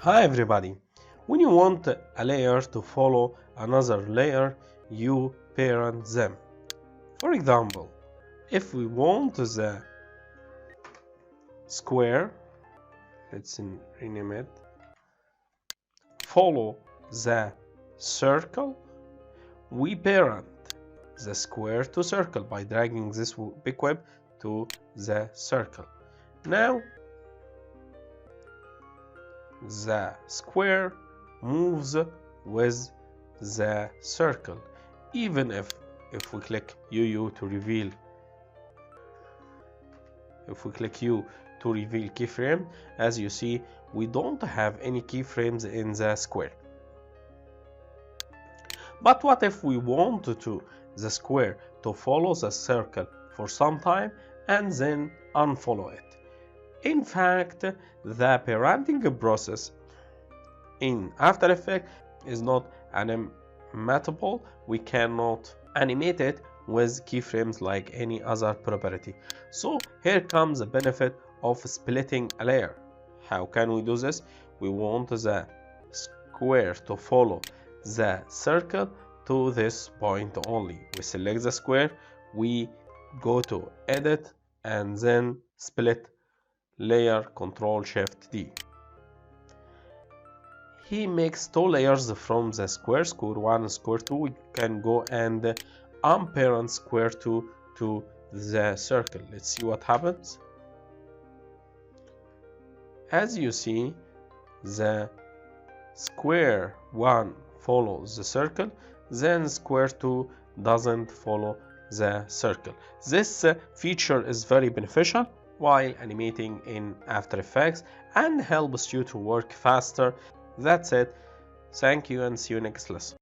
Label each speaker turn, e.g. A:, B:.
A: Hi everybody! When you want a layer to follow another layer, you parent them. For example, if we want the square, let's rename it, follow the circle, we parent the square to circle by dragging this big web to the circle. Now the square moves with the circle, even if we click UU to reveal, keyframe, as you see, we don't have any keyframes in the square. But what if we wanted the square to follow the circle for some time and then unfollow it? In fact, the parenting process in After Effects is not animatable. We cannot animate it with keyframes like any other property. So here comes the benefit of splitting a layer. How can we do this? We want the square to follow the circle to this point only. We select the square, we go to Edit and then Split Layer, Ctrl+Shift+D. He makes two layers from the square, square 1 and square 2. We can go and unparent square 2 to the circle. Let's see what happens. As you see, the square 1 follows the circle, then square 2 doesn't follow the circle. This feature is very beneficial while animating in After Effects and helps you to work faster. That's it. Thank you and see you next lesson.